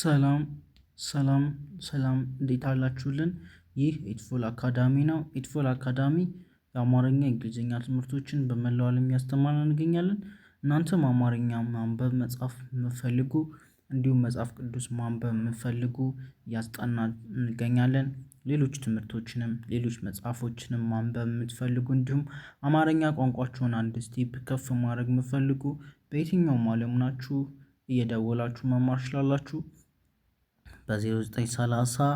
ሰላም ሰላም ሰላም እንዴት አላችሁልን? ይህ ኢትፎል አካዳሚ ነው። ኢትፎል አካዳሚ የአማርኛ የእንግሊዝኛ ትምህርቶችን በመላው ዓለም እያስተማርን እንገኛለን። እናንተም አማርኛ ማንበብ መጻፍ የምትፈልጉ እንዲሁም መጽሐፍ ቅዱስ ማንበብ የምትፈልጉ እያስጠናን እንገኛለን። ሌሎች ትምህርቶችንም ሌሎች መጽሐፎችንም ማንበብ የምትፈልጉ እንዲሁም አማርኛ ቋንቋችሁን አንድ ስቴፕ ከፍ ማድረግ የምትፈልጉ በየትኛውም ዓለም ናችሁ እየደወላችሁ መማር ትችላላችሁ። በ0930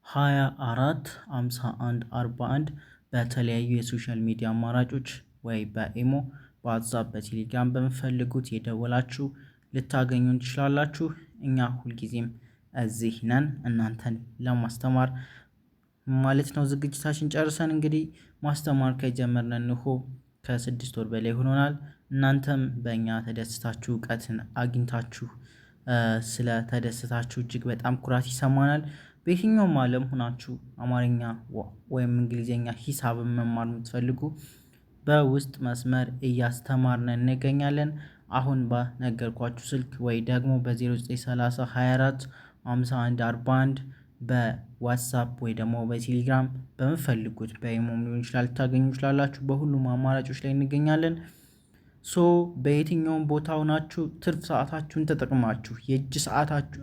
24 51 41 በተለያዩ የሶሻል ሚዲያ አማራጮች ወይ በኢሞ በዋትስአፕ በቴሌግራም በምፈልጉት የደወላችሁ ልታገኙን ትችላላችሁ። እኛ ሁልጊዜም እዚህ ነን እናንተን ለማስተማር ማለት ነው። ዝግጅታችን ጨርሰን እንግዲህ ማስተማር ከጀመርን እንሆ ከ6 ወር በላይ ሆኖናል። እናንተም በእኛ ተደስታችሁ እውቀትን አግኝታችሁ ስለ ተደስታችሁ እጅግ በጣም ኩራት ይሰማናል። በየትኛውም ዓለም ሆናችሁ አማርኛ ወይም እንግሊዝኛ ሂሳብን መማር የምትፈልጉ በውስጥ መስመር እያስተማርን እንገኛለን። አሁን በነገርኳችሁ ስልክ ወይ ደግሞ በ0930 24 51 41 በዋትስአፕ ወይ ደግሞ በቴሌግራም በምፈልጉት በኢሞም ሊሆን ይችላል ልታገኙ ትችላላችሁ። በሁሉም አማራጮች ላይ እንገኛለን። በየትኛውም ቦታ ሆናችሁ ትርፍ ሰዓታችሁን ተጠቅማችሁ የእጅ ሰዓታችሁ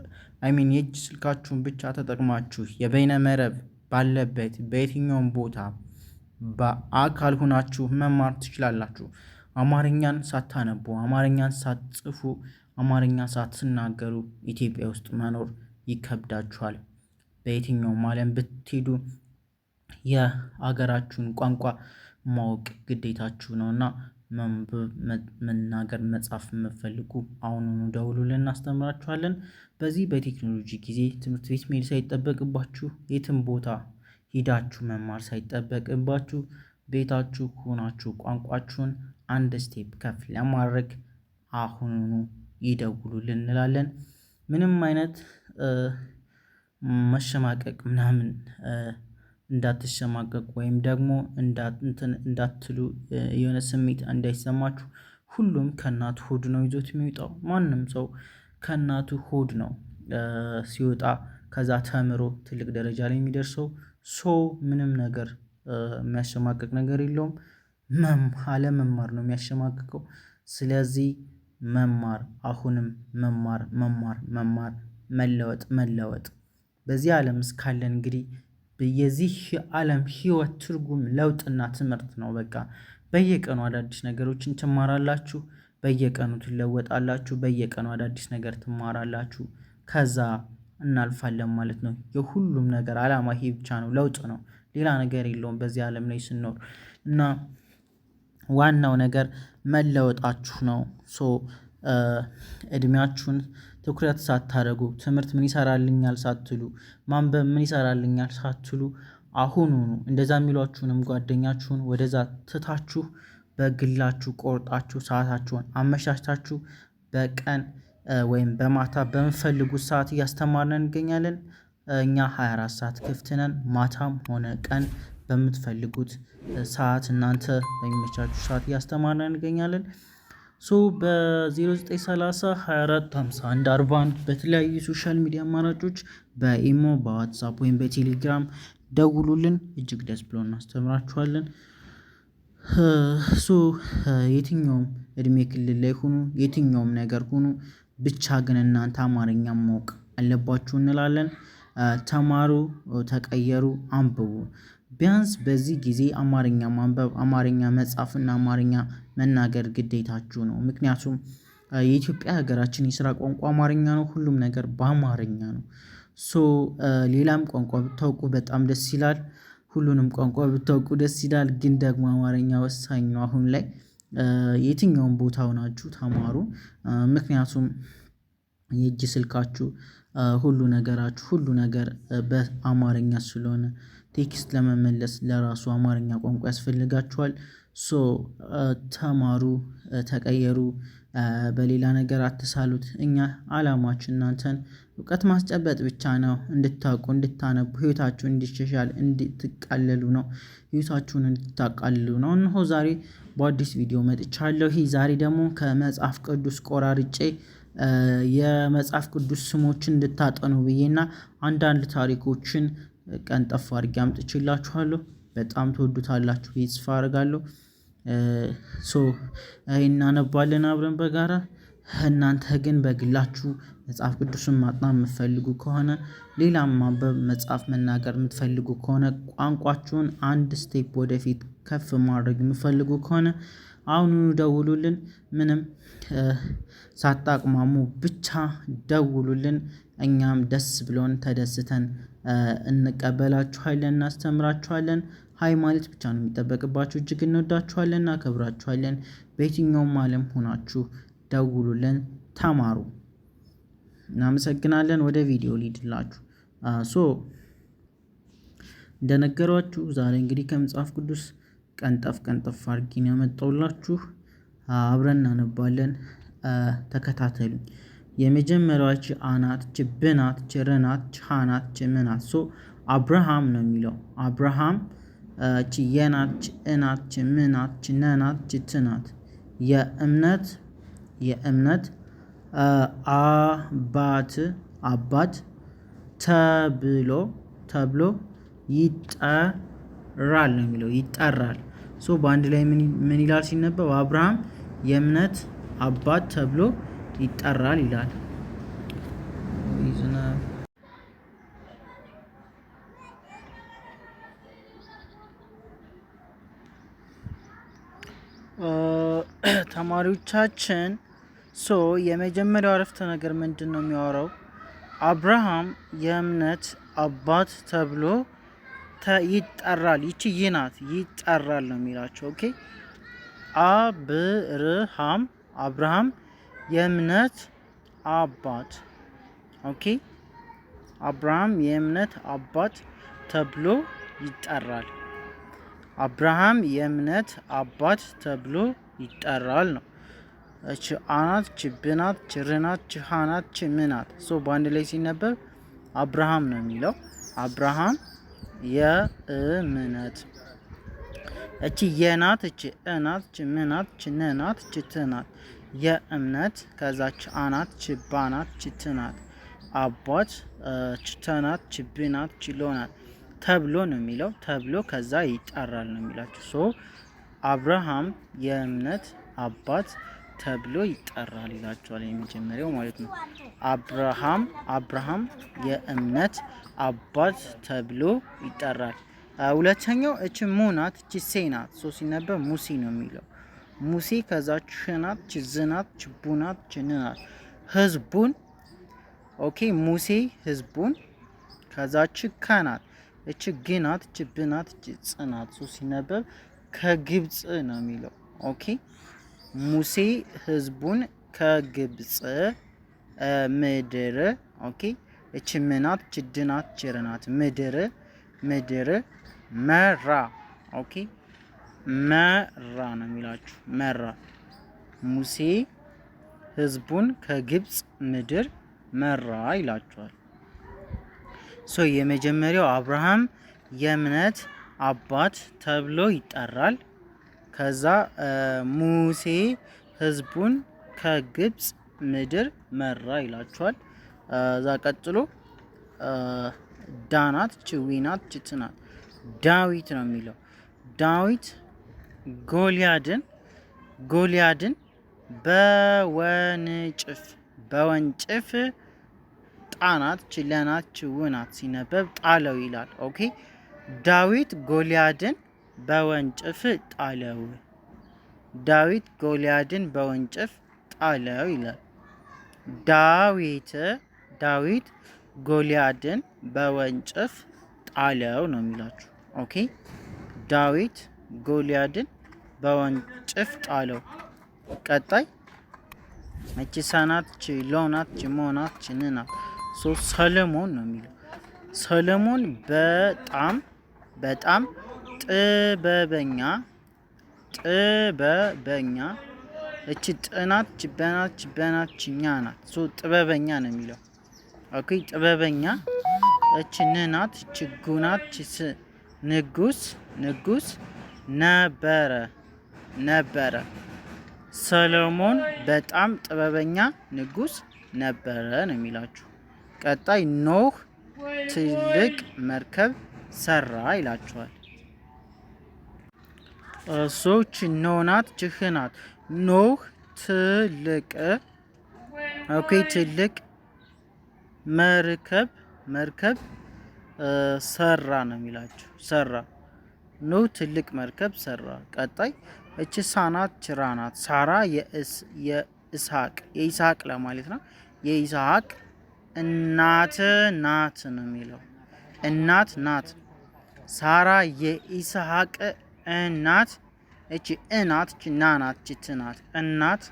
የእጅ ስልካችሁን ብቻ ተጠቅማችሁ የበይነ መረብ ባለበት በየትኛውም ቦታ በአካል ሆናችሁ መማር ትችላላችሁ። አማርኛን ሳታነቡ አማርኛን ሳትጽፉ አማርኛ ሳትናገሩ ኢትዮጵያ ውስጥ መኖር ይከብዳችኋል። በየትኛውም ዓለም ብትሄዱ የሀገራችሁን ቋንቋ ማወቅ ግዴታችሁ ነውና መናገር መጻፍ የምትፈልጉ አሁኑኑ ደውሉልን እናስተምራችኋለን። በዚህ በቴክኖሎጂ ጊዜ ትምህርት ቤት መሄድ ሳይጠበቅባችሁ የትም ቦታ ሂዳችሁ መማር ሳይጠበቅባችሁ ቤታችሁ ሆናችሁ ቋንቋችሁን አንድ ስቴፕ ከፍ ለማድረግ አሁኑኑ ይደውሉልን እንላለን። ምንም አይነት መሸማቀቅ ምናምን እንዳትሸማቀቁ ወይም ደግሞ እንዳትሉ የሆነ ስሜት እንዳይሰማችሁ። ሁሉም ከእናቱ ሆድ ነው ይዞት የሚወጣው። ማንም ሰው ከእናቱ ሆድ ነው ሲወጣ ከዛ ተምሮ ትልቅ ደረጃ ላይ የሚደርሰው። ምንም ነገር የሚያሸማቅቅ ነገር የለውም። አለመማር ነው የሚያሸማቅቀው። ስለዚህ መማር አሁንም መማር መማር መማር መለወጥ በዚህ ዓለም እስካለን እንግዲህ የዚህ ዓለም ህይወት ትርጉም ለውጥና ትምህርት ነው። በቃ በየቀኑ አዳዲስ ነገሮችን ትማራላችሁ። በየቀኑ ትለወጣላችሁ። በየቀኑ አዳዲስ ነገር ትማራላችሁ። ከዛ እናልፋለን ማለት ነው። የሁሉም ነገር ዓላማ ይሄ ብቻ ነው፣ ለውጥ ነው። ሌላ ነገር የለውም በዚህ ዓለም ላይ ስንኖር እና ዋናው ነገር መለወጣችሁ ነው። እድሜያችሁን ትኩረት ሳታደርጉ ትምህርት ምን ይሰራልኛል ሳትሉ ማንበብ ምን ይሰራልኛል ሳትሉ አሁኑኑ እንደዛ የሚሏችሁንም ጓደኛችሁን ወደዛ ትታችሁ በግላችሁ ቆርጣችሁ ሰአታችሁን አመሻሽታችሁ በቀን ወይም በማታ በምትፈልጉት ሰዓት እያስተማርን እንገኛለን። እኛ 24 ሰዓት ክፍት ነን። ማታም ሆነ ቀን በምትፈልጉት ሰዓት እናንተ በሚመቻችሁ ሰዓት እያስተማርን እንገኛለን። በ0930 24 51 41 በተለያዩ ሶሻል ሚዲያ አማራጮች በኢሞ በዋትስአፕ ወይም በቴሌግራም ደውሉልን። እጅግ ደስ ብሎ እናስተምራችኋለን። የትኛውም እድሜ ክልል ላይ ሁኑ፣ የትኛውም ነገር ሁኑ፣ ብቻ ግን እናንተ አማርኛ ማወቅ አለባችሁ እንላለን። ተማሩ፣ ተቀየሩ፣ አንብቡ። ቢያንስ በዚህ ጊዜ አማርኛ ማንበብ አማርኛ መጻፍና አማርኛ መናገር ግዴታችሁ ነው። ምክንያቱም የኢትዮጵያ ሀገራችን የስራ ቋንቋ አማርኛ ነው። ሁሉም ነገር በአማርኛ ነው። ሌላም ቋንቋ ብታውቁ በጣም ደስ ይላል። ሁሉንም ቋንቋ ብታውቁ ደስ ይላል። ግን ደግሞ አማርኛ ወሳኝ ነው። አሁን ላይ የትኛውም ቦታ ሆናችሁ ተማሩ። ምክንያቱም የእጅ ስልካችሁ ሁሉ ነገራችሁ ሁሉ ነገር በአማርኛ ስለሆነ ቴክስት ለመመለስ ለራሱ አማርኛ ቋንቋ ያስፈልጋችኋል። ተማሩ፣ ተቀየሩ። በሌላ ነገር አትሳሉት። እኛ አላማችን እናንተን እውቀት ማስጨበጥ ብቻ ነው። እንድታውቁ፣ እንድታነቡ፣ ህይወታችሁን እንዲሻሻል እንድትቃለሉ ነው። ህይወታችሁን እንድታቃልሉ ነው። እነሆ ዛሬ በአዲስ ቪዲዮ መጥቻለሁ። ዛሬ ደግሞ ከመጽሐፍ ቅዱስ ቆራርጬ የመጽሐፍ ቅዱስ ስሞችን እንድታጠኑ ብዬና አንዳንድ ታሪኮችን ቀንጠፍ አድርጌ አምጥቼላችኋለሁ። በጣም ትወዱታላችሁ ብዬ ተስፋ አደርጋለሁ። ይሄን እናነባለን አብረን በጋራ። እናንተ ግን በግላችሁ መጽሐፍ ቅዱስን ማጥናት የምትፈልጉ ከሆነ፣ ሌላም ማንበብ መጽሐፍ መናገር የምትፈልጉ ከሆነ፣ ቋንቋችሁን አንድ ስቴፕ ወደፊት ከፍ ማድረግ የምትፈልጉ ከሆነ አሁኑኑ ደውሉልን። ምንም ሳታቅማሙ ብቻ ደውሉልን። እኛም ደስ ብሎን ተደስተን እንቀበላችኋለን፣ እናስተምራችኋለን። ሀይ ማለት ብቻ ነው የሚጠበቅባችሁ። እጅግ እንወዳችኋለን፣ እናከብራችኋለን። በየትኛውም ዓለም ሆናችሁ ደውሉልን፣ ተማሩ። እናመሰግናለን። ወደ ቪዲዮ ሊድላችሁ እንደነገሯችሁ ዛሬ እንግዲህ ከመጽሐፍ ቅዱስ ቀንጠፍ አድርጌ ነው ያመጣሁላችሁ። አብረን እናነባለን። ተከታተሉኝ። የመጀመሪያዎች አናት ችብናት ችርናት ቻናት ችምናት አብርሃም ነው የሚለው። አብርሃም የናት ችእናት ችምናት ችነናት ችትናት የእምነት አባት ተብሎ ይጠራል ነው የሚለው። ይጠራል። በአንድ ላይ ምን ይላል ሲነበብ? አብርሃም የእምነት አባት ተብሎ ይጠራል ይላል። ተማሪዎቻችን የመጀመሪያው አረፍተ ነገር ምንድን ነው የሚያወራው? አብርሃም የእምነት አባት ተብሎ ይጠራል። ይቺ ይናት ይጠራል ነው የሚላቸው። ኦኬ። አብርሃም የእምነት አባት። ኦኬ። አብርሃም የእምነት አባት ተብሎ ይጠራል። አብርሃም የእምነት አባት ተብሎ ይጠራል ነው። አናት ችብናት ችርናት ችሃናት ችምናት በአንድ ላይ ሲነበብ አብርሃም ነው የሚለው። አብርሃም የእምነት የናት እናት ችምናት ችነናት ችትናት የእምነት ከዛች አናት ችባናት ችትናት አባት ችተናት ችብናት ችሎናት ተብሎ ነው የሚለው። ተብሎ ከዛ ይጠራል ነው የሚላችሁ። አብርሃም የእምነት አባት ተብሎ ይጠራል ይላቸዋል። የመጀመሪያው ማለት ነው። አብርሃም የእምነት አባት ተብሎ ይጠራል። ሁለተኛው ሙናት ሴናት ሲነበብ ሙሴ ነው የሚለው። ሙሴ ከዛ ችናት ችዝናት ችቡናት ችንናት ህዝቡን። ኦኬ። ሙሴ ህዝቡን ከዛ ችካናት ግናት ችብናት ጽናት ሲነበብ ከግብፅ ነው የሚለው። ኦኬ። ሙሴ ህዝቡን ከግብፅ ምድር። ኦኬ። ምናት ችድናት ችርናት ምድር መራ። ኦኬ። መራ ነው የሚላችሁ። መራ። ሙሴ ህዝቡን ከግብፅ ምድር መራ ይላችኋል። የመጀመሪያው አብርሃም የእምነት አባት ተብሎ ይጠራል። ከዛ ሙሴ ህዝቡን ከግብፅ ምድር መራ ይላችኋል። እዛ ቀጥሎ ዳናት ችዊናት ችትናት ዳዊት ነው የሚለው። ዳዊት ጎልያድን በወንጭፍ ጣናት ችለናት ችውናት ሲነበብ ጣለው ይላል። ኦኬ። ዳዊት ጎልያድን በወንጭፍ ጣለው። ዳዊት ጎልያድን በወንጭፍ ጣለው ይላል። ዳዊት ጎልያድን በወንጭፍ ጣለው ነው የሚላችሁ። ኦኬ። ዳዊት ጎልያድን በወንጭፍ ጣለው። ቀጣይ ሰናት ችሎናት ችሞናት ችንናት ሰለሞን ነው የሚለው። ሰለሞን በጣም ጥበበኛ ጥናት ችበናት ችኛ ናት። ጥበበኛ ነው የሚለው። ኦኬ። ጥበበኛ ንናት ችጉናት ንጉስ ነበረ። ሰሎሞን በጣም ጥበበኛ ንጉስ ነበረ ነው የሚላችሁ። ቀጣይ ኖህ ትልቅ መርከብ ሰራ ይላችኋል። ሶች ኖናት ችህናት ኖህ ትልቅ ትልቅ መርከብ ሰራ ነው የሚላችሁ። ሰራ ኖህ ትልቅ መርከብ ሰራ። ቀጣይ እቺ ሳናት ችራናት ሳራ የይስሐቅ ለማለት ነው። የይስሐቅ እናት ናት ነው የሚለው። እናት ናት። ሳራ የይስሐቅ እናት። እቺ እናት እቺ ናናት እቺ ትናት እናት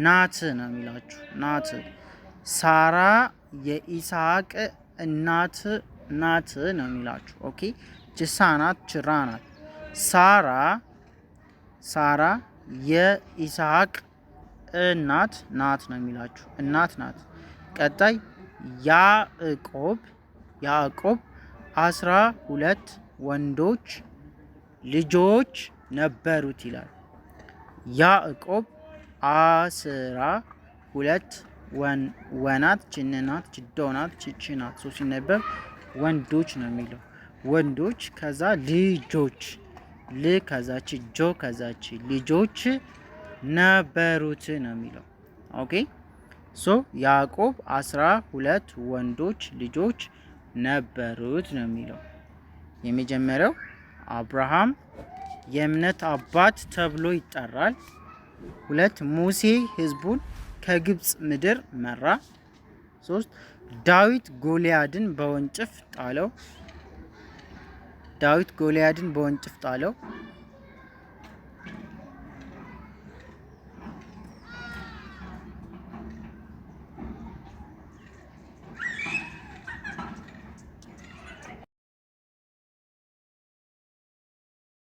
ናት ነው የሚላችሁ። ናት ሳራ የይስሐቅ እናት ናት ነው የሚላችሁ። ኦኬ ችሳናት ችራናት ሳራ የይስሐቅ እናት ናት ነው የሚላችሁ። እናት ናት። ቀጣይ ያዕቆብ 12 ወንዶች ልጆች ነበሩት ይላል። ያዕቆብ 12 ወናት ችንናት ችዶናት ችችናት ሶ ሲነበብ ወንዶች ነው የሚለው። ወንዶች ከዛ ልጆች ከዛች ጆ ከዛች ልጆች ነበሩት ነው የሚለው። ኦኬ ሶ ያዕቆብ 12 ወንዶች ልጆች ነበሩት ነው የሚለው። የመጀመሪያው አብርሃም የእምነት አባት ተብሎ ይጠራል። 2 ሙሴ ህዝቡን ከግብፅ ምድር መራ። 3 ዳዊት ጎልያድን በወንጭፍ ጣለው።